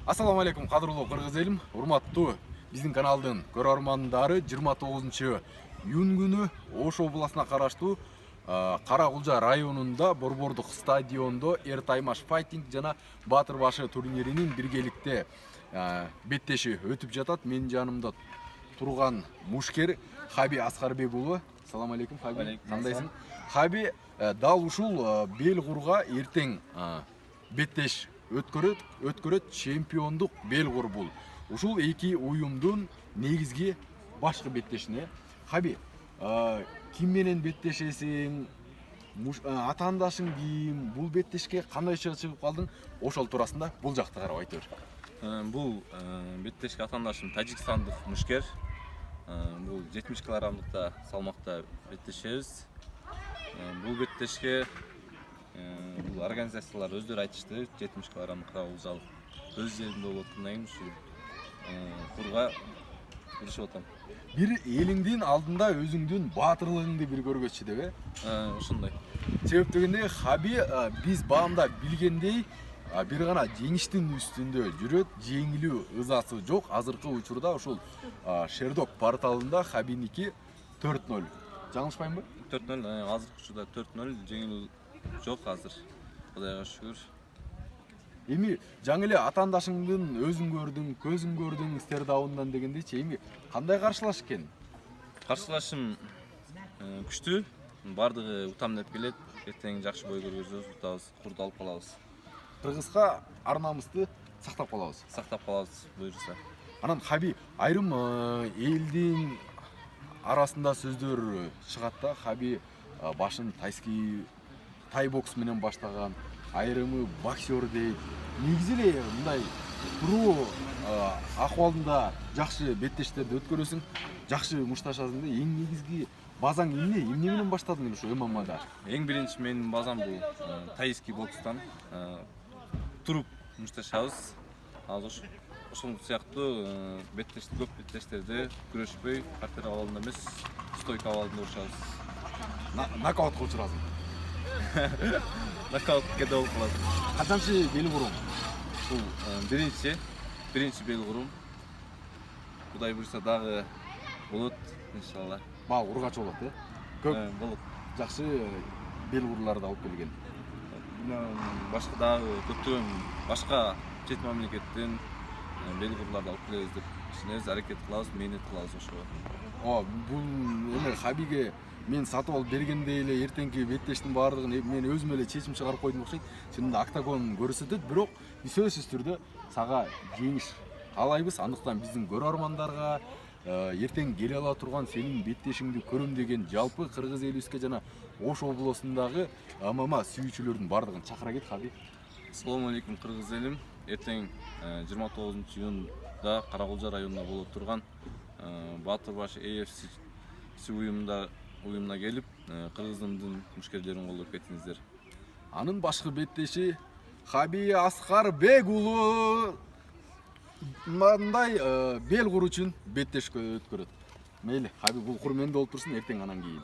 Ассаламу алейкум, кадырлуу кыргыз элим, урматтуу биздин каналдын көрөрмандары. 29 июнь күнү Ош областына караштуу Каракулжа районунда Борбордук стадиондо Эртаймаш файтинг жана Батыр башы турниринин биргеликте беттеши өтүп жатат. Менин жанымда турган мушкер Хаби Аскарбек уулу. Ассаламу алейкум, Хаби. Кандайсың? Хаби дал ушул Белгурга эртең беттеш өткөрөт чемпиондук Белгур бул. Ушул эки уюмдун негизги башкы беттешине. Хаби, ким менен беттешесиң? Атаандашың ким? Бул беттешке кандай чыгып калдың? Ошол туурасында бул жакты карап айта бер. Бул беттешке атаандашым тажикстандык мушкер. Бул 70 килограммдыкта салмакта беттешебиз. Бул беттешке бул организациялар өздөрү айтышты 70 килограммдыкка уулжалып өз жеринде болуп аткандан кийин ушул курга киришип атам. Бир элиңдин алдында өзүңдүн баатырлыгыңды бир көргөчү деп Ошондой. Себеп дегенде Хаби биз баамда билгендей бир гана жеңиштин үстүндө жүрөт, жеңилүү ызасы жок. Азыркы учурда ушул Шердок порталында Хабиники 4-0. Жаңылышпаймынбы? 4-0, азыркы учурда 4-0, жеңилүү жок азыр. Кудайга шүгүр. Эми жаңы эле атаандашыңдын өзүң көрдүң, көзүң көрдүң стердауындан дегендейчи, эми кандай каршылаш экен? Каршылашым күчтүү. Бардыгы утам деп келет. Эртең жакшы бой көргөзөбүз, утабыз, курду алып калабыз. Кыргызга ар намысты сактап калабыз. Сактап калабыз буюрса. Анан Хаби, айрым элдин арасында сөздөр чыгат да, Хаби башын тайский тай бокс менен баштаган, айрымы боксер дейт. Негизи эле мындай туруу акыбалында жакшы беттештерди өткөрөсүң, жакшы мушташасың да. Эң негизги базаң эмне менен баштадың ушу ММАда? Эң биринчи менин базам бул тайский бокстан. Туруп мушташабыз. Азыр ошол сыяктуу көп беттештерди күрөшпөй, партер абалында эмес, стойка абалында урушабыз. Нокаутка учурасың. Нокаутка да болуп калат. Качанчы Белгурум? Бул биринчи Белгурум. Кудай буйрса дагы болот, иншалла. Бал ургач болот, Көп Болот. жакшы Белгурларды алып келген. Башка дагы көптөгөн башка чет мамлекеттен Белгурларды алып келебиз деп ишенебиз, аракет кылабыз, мээнет кылабыз ошого. Бул эме Хабиге мен сатып алып бергендей эле эртеңки беттештин баардыгын мен өзүм эле чечим чыгарып койдум окшойт. Чынында октагон көрсөтөт, бирок биз сөзсүз түрдө сага жеңиш каалайбыз. Андыктан биздин көрөрмандарга эртең келе ала турган сенин беттешиңди көрөм деген жалпы кыргыз элибизге жана Ош областындагы ММА сүйүүчүлөрдүн баардыгын чакыра кет, Хаби. Ассаламу алейкум кыргыз элим. Эртең 29 июнда Каракулжа районунда болуп турган Батыр башы AFC уюмуна келип, кыргыздын мушкерлерин колдоп кетиңиздер. Анын башкы беттеши Хаби Аскарбек уулу мындай Белгур үчүн беттеш өткөрөт. Мейли, Хаби бул кур менде болуп турсун, эртең анан кийин.